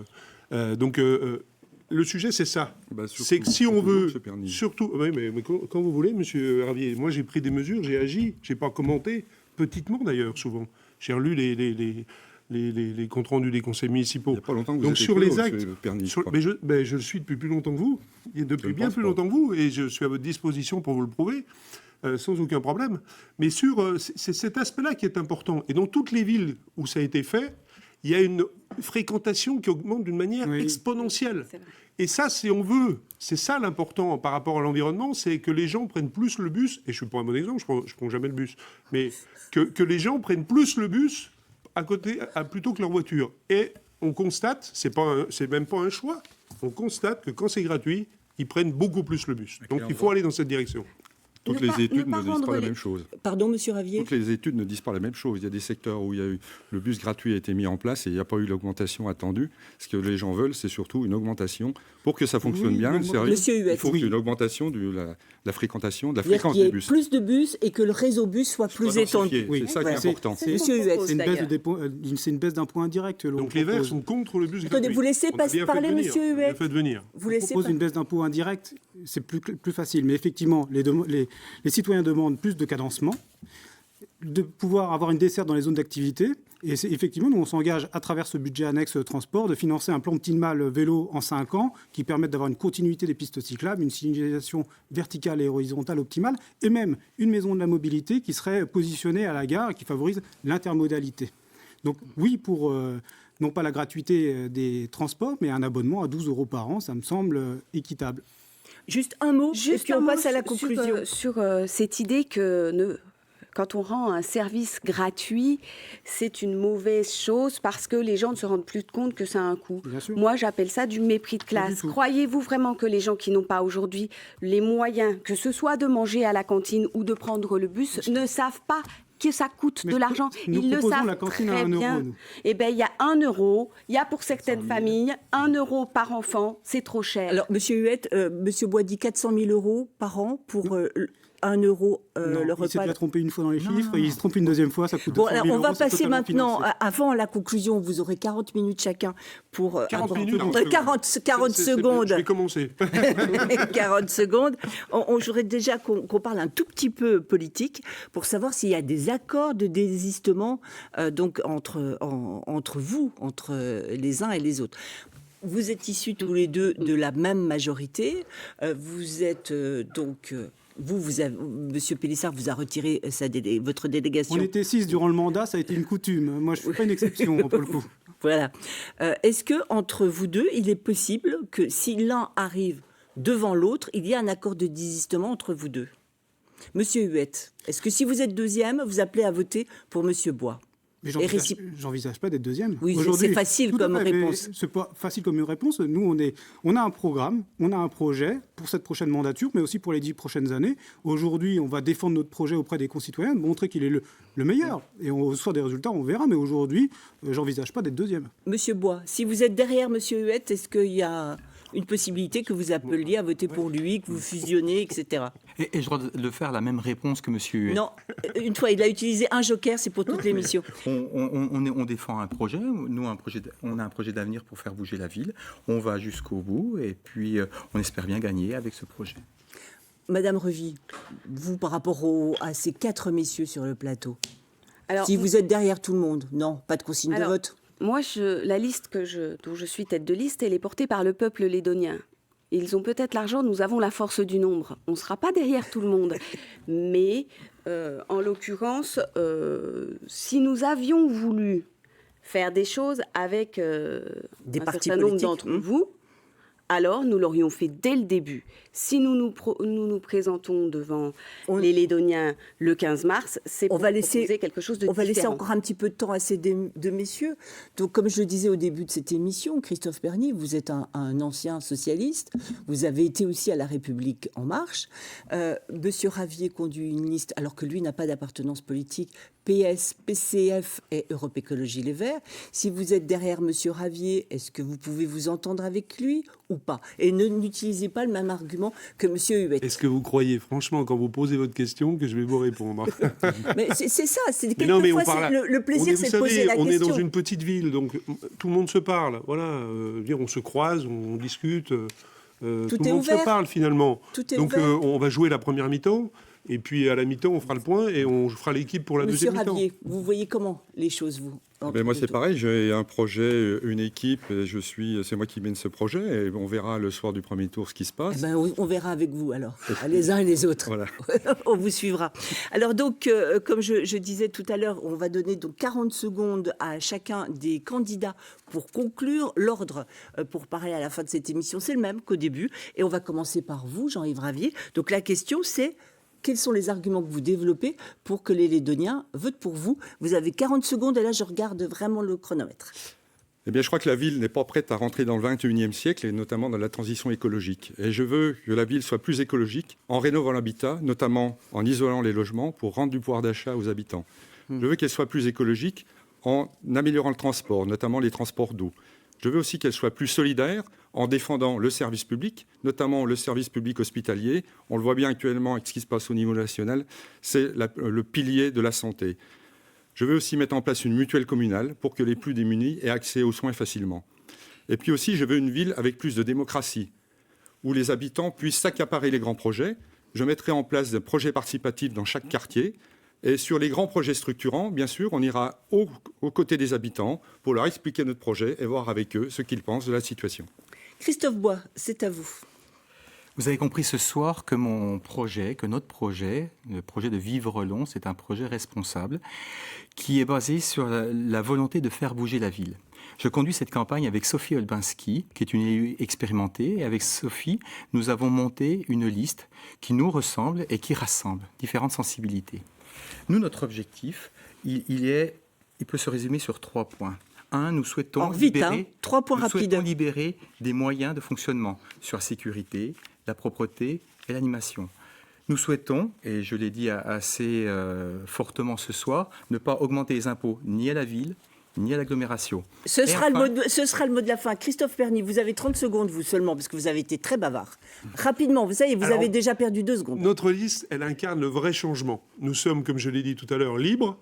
Le sujet, c'est ça. C'est que si on veut, surtout, oui, mais quand vous voulez, Monsieur Ravier, moi j'ai pris des mesures, j'ai agi, j'ai pas commenté, petitement d'ailleurs, souvent. J'ai relu les comptes rendus des conseils municipaux. Il n'y a pas longtemps que vous Donc êtes sur écolo, les actes, monsieur Perny, je le suis depuis plus longtemps que vous, et depuis bien plus longtemps que vous, et je suis à votre disposition pour vous le prouver. Sans aucun problème. Mais c'est cet aspect-là qui est important. Et dans toutes les villes où ça a été fait, il y a une fréquentation qui augmente d'une manière exponentielle. Et ça, si on veut, c'est ça l'important par rapport à l'environnement, c'est que les gens prennent plus le bus, et je suis pas un bon exemple, je prends jamais le bus, mais que les gens prennent plus le bus plutôt que leur voiture. Et on constate, c'est même pas un choix, on constate que quand c'est gratuit, ils prennent beaucoup plus le bus. Donc il faut aller dans cette direction. Toutes les études ne disent pas la même chose. Pardon, Monsieur Ravier. Toutes les études ne disent pas la même chose. Il y a des secteurs où le bus gratuit a été mis en place et il n'y a pas eu l'augmentation attendue. Ce que les gens veulent, c'est surtout une augmentation. Pour que ça fonctionne bien, le service, il faut une augmentation de la fréquentation, de la fréquence des bus. Qu'il y ait plus de bus et que le réseau bus soit plus étendu. C'est ça qui est important. Monsieur Huet. C'est une baisse d'impôt indirect. Donc les Verts sont contre le bus gratuit. Vous laissez parler, Monsieur Huet. Vous propose une baisse d'impôt indirect, c'est plus facile. Mais effectivement, les citoyens demandent plus de cadencement, de pouvoir avoir une desserte dans les zones d'activité. Et effectivement, nous, on s'engage à travers ce budget annexe transport de financer un plan optimal vélo en 5 ans qui permette d'avoir une continuité des pistes cyclables, une signalisation verticale et horizontale optimale, et même une maison de la mobilité qui serait positionnée à la gare et qui favorise l'intermodalité. Donc oui, pour non pas la gratuité des transports, mais un abonnement à 12 € par an, ça me semble équitable. Juste un mot, et puis on passe à la conclusion. Sur cette idée que quand on rend un service gratuit, c'est une mauvaise chose parce que les gens ne se rendent plus compte que ça a un coût. Moi, j'appelle ça du mépris de classe. Croyez-vous vraiment que les gens qui n'ont pas aujourd'hui les moyens, que ce soit de manger à la cantine ou de prendre le bus, ne savent pas que ça coûte de l'argent? Ils le savent très bien. Eh bien, il y a 1 €. Il y a pour certaines familles 1 € par enfant. C'est trop cher. Alors, Monsieur Huet, Monsieur Bois dit 400 000 € par an pour 1 € le repas. Il s'est déjà trompé une fois dans les chiffres, il se trompe une deuxième fois, ça coûte 200 000 alors, on va €, passer maintenant, avant la conclusion, vous aurez 40 minutes chacun pour... 40 minutes 40 secondes. Je vais commencer. 40 secondes. Je voudrais déjà qu'on parle un tout petit peu politique pour savoir s'il y a des accords de désistement donc entre vous, entre les uns et les autres. Vous êtes issus tous les deux de la même majorité. Vous êtes donc... Monsieur Pélissard vous a retiré votre délégation. On était 6 durant le mandat, ça a été une coutume. Moi, je ne fais pas une exception pour le coup. Voilà. Est-ce que entre vous deux, il est possible que si l'un arrive devant l'autre, il y a un accord de désistement entre vous deux? Monsieur Huet, est-ce que si vous êtes deuxième, vous appelez à voter pour Monsieur Bois? Mais j'envisage pas d'être deuxième. Oui, c'est facile comme réponse. C'est pas facile comme une réponse. Nous, on a un programme, on a un projet pour cette prochaine mandature, mais aussi pour les 10 prochaines années. Aujourd'hui, on va défendre notre projet auprès des concitoyens, montrer qu'il est le meilleur. Et au soir des résultats, on verra. Mais aujourd'hui, j'envisage pas d'être deuxième. Monsieur Bois, si vous êtes derrière Monsieur Huet, est-ce qu'il y a une possibilité que vous appeliez à voter pour lui, que vous fusionnez, etc. Et je dois le faire la même réponse que Monsieur Huet. Non, une fois, il a utilisé un joker, c'est pour toute l'émission. On défend un projet, nous on a un projet d'avenir pour faire bouger la ville, on va jusqu'au bout et puis on espère bien gagner avec ce projet. Madame Revy, vous par rapport à ces 4 messieurs sur le plateau, alors, si vous êtes derrière tout le monde, non, pas de consigne de vote? Moi, la liste dont je suis tête de liste, elle est portée par le peuple lédonien. Ils ont peut-être l'argent, nous avons la force du nombre. On ne sera pas derrière tout le monde. Mais, en l'occurrence, si nous avions voulu faire des choses avec des un partis certain nombre politiques d'entre vous, alors nous l'aurions fait dès le début. si nous présentons devant les Lédoniens le 15 mars, c'est pour proposer quelque chose de différent. On va laisser encore un petit peu de temps à ces deux messieurs. Donc, comme je le disais au début de cette émission, Christophe Perny, vous êtes un ancien socialiste. Vous avez été aussi à La République En Marche. Monsieur Ravier conduit une liste, alors que lui n'a pas d'appartenance politique, PS, PCF et Europe Écologie Les Verts. Si vous êtes derrière monsieur Ravier, est-ce que vous pouvez vous entendre avec lui ou pas? Et n'utilisez pas le même argument que monsieur Huet. Est-ce que vous croyez, franchement, quand vous posez votre question, que je vais vous répondre? Mais c'est ça, c'est quelquefois le plaisir, c'est de poser la question. On est dans une petite ville, donc tout le monde se parle. Voilà, on se croise, on discute, tout le monde se parle finalement. Donc on va jouer la première mi-temps. Et puis à la mi-temps, on fera le point et on fera l'équipe pour la deuxième mi-temps. Monsieur Ravier, vous voyez comment les choses, vous? Moi, c'est pareil. J'ai un projet, une équipe. Et c'est moi qui mène ce projet. Et on verra le soir du premier tour ce qui se passe. On verra avec vous, alors, les uns et les autres. Voilà. On vous suivra. Alors, donc, comme je disais tout à l'heure, on va donner donc 40 secondes à chacun des candidats pour conclure. L'ordre pour parler à la fin de cette émission, c'est le même qu'au début. Et on va commencer par vous, Jean-Yves Ravier. Donc, la question, c'est: quels sont les arguments que vous développez pour que les Lédoniens votent pour vous? Vous avez 40 secondes et là, je regarde vraiment le chronomètre. Eh bien, je crois que la ville n'est pas prête à rentrer dans le 21e siècle et notamment dans la transition écologique. Et je veux que la ville soit plus écologique en rénovant l'habitat, notamment en isolant les logements pour rendre du pouvoir d'achat aux habitants. Je veux qu'elle soit plus écologique en améliorant le transport, notamment les transports d'eau. Je veux aussi qu'elle soit plus solidaire en défendant le service public, notamment le service public hospitalier. On le voit bien actuellement avec ce qui se passe au niveau national, c'est le pilier de la santé. Je veux aussi mettre en place une mutuelle communale pour que les plus démunis aient accès aux soins facilement. Et puis aussi, je veux une ville avec plus de démocratie, où les habitants puissent s'accaparer les grands projets. Je mettrai en place des projets participatifs dans chaque quartier. Et sur les grands projets structurants, bien sûr, on ira aux côtés des habitants pour leur expliquer notre projet et voir avec eux ce qu'ils pensent de la situation. Christophe Bois, c'est à vous. Vous avez compris ce soir que notre projet, le projet de Vivre Lons, c'est un projet responsable qui est basé sur la volonté de faire bouger la ville. Je conduis cette campagne avec Sophie Olbinski, qui est une élue expérimentée. Et avec Sophie, nous avons monté une liste qui nous ressemble et qui rassemble différentes sensibilités. Nous, notre objectif, il peut se résumer sur 3 points. 1, nous souhaitons libérer des moyens de fonctionnement sur la sécurité, la propreté et l'animation. Nous souhaitons, et je l'ai dit assez fortement ce soir, ne pas augmenter les impôts ni à la ville, ni à l'agglomération. Ce sera le mot de la fin. Christophe Perny, vous avez 30 secondes, vous seulement, parce que vous avez été très bavard. Rapidement, vous savez, avez déjà perdu 2 secondes. Notre liste, elle incarne le vrai changement. Nous sommes, comme je l'ai dit tout à l'heure, libres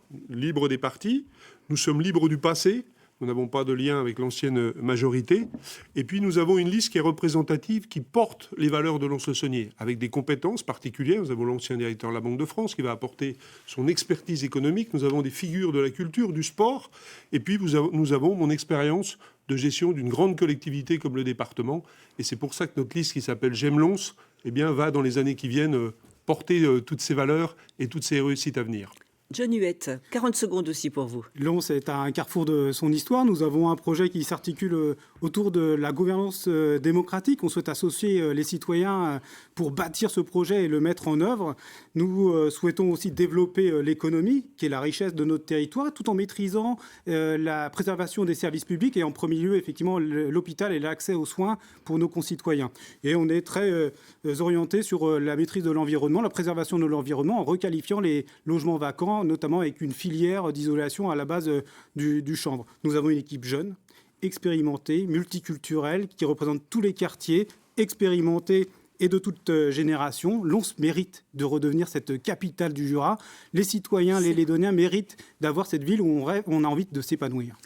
des partis. Nous sommes libres du passé. Nous n'avons pas de lien avec l'ancienne majorité. Et puis, nous avons une liste qui est représentative, qui porte les valeurs de Lons-le-Saunier, avec des compétences particulières. Nous avons l'ancien directeur de la Banque de France qui va apporter son expertise économique. Nous avons des figures de la culture, du sport. Et puis, nous avons mon expérience de gestion d'une grande collectivité comme le département. Et c'est pour ça que notre liste, qui s'appelle J'aime Lons, va, dans les années qui viennent, porter toutes ces valeurs et toutes ces réussites à venir. John Huette, 40 secondes aussi pour vous. Lons est à un carrefour de son histoire. Nous avons un projet qui s'articule autour de la gouvernance démocratique. On souhaite associer les citoyens pour bâtir ce projet et le mettre en œuvre. Nous souhaitons aussi développer l'économie, qui est la richesse de notre territoire, tout en maîtrisant la préservation des services publics et en premier lieu, effectivement, l'hôpital et l'accès aux soins pour nos concitoyens. Et on est très orienté sur la maîtrise de l'environnement, la préservation de l'environnement, en requalifiant les logements vacants, notamment avec une filière d'isolation à la base du chanvre. Nous avons une équipe jeune, expérimentée, multiculturelle, qui représente tous les quartiers, expérimentée et de toute génération. Lons mérite de redevenir cette capitale du Jura. Les citoyens, les Lédoniens méritent d'avoir cette ville où on a envie de s'épanouir.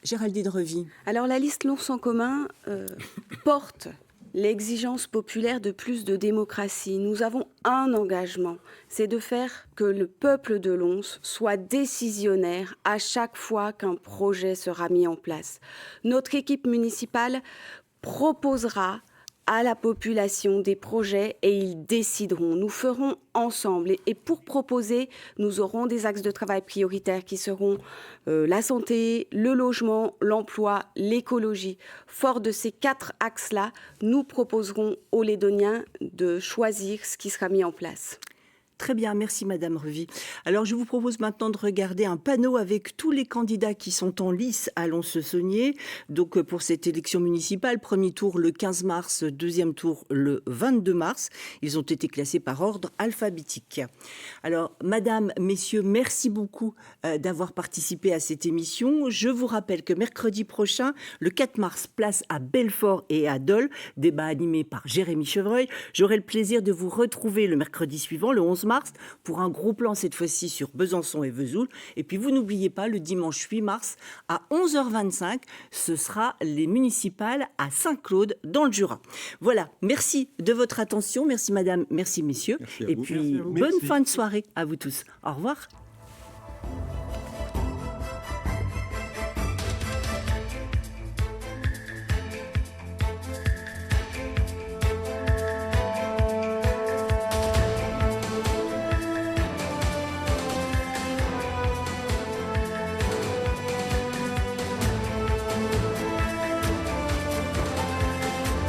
Géraldine Revy. Alors la liste Lons en commun porte l'exigence populaire de plus de démocratie. Nous avons un engagement, c'est de faire que le peuple de Lons soit décisionnaire à chaque fois qu'un projet sera mis en place. Notre équipe municipale proposera à la population des projets et ils décideront. Nous ferons ensemble. Et pour proposer, nous aurons des axes de travail prioritaires qui seront la santé, le logement, l'emploi, l'écologie. Fort de ces 4 axes-là, nous proposerons aux Lédoniens de choisir ce qui sera mis en place. Très bien, merci Madame Revy. Alors je vous propose maintenant de regarder un panneau avec tous les candidats qui sont en lice à Lons-le-Saunier. Donc pour cette élection municipale, premier tour le 15 mars, deuxième tour le 22 mars. Ils ont été classés par ordre alphabétique. Alors Madame, Messieurs, merci beaucoup d'avoir participé à cette émission. Je vous rappelle que mercredi prochain, le 4 mars, place à Belfort et à Dole, débat animé par Jérémy Chevreuil. J'aurai le plaisir de vous retrouver le mercredi suivant, le 11 mars, pour un gros plan cette fois-ci sur Besançon et Vesoul. Et puis vous n'oubliez pas, le dimanche 8 mars à 11h25, ce sera les municipales à Saint-Claude dans le Jura. Voilà, merci de votre attention, merci Madame, merci Messieurs. Merci à et vous. puis Merci à vous. bonne Merci. fin de soirée à vous tous. Au revoir.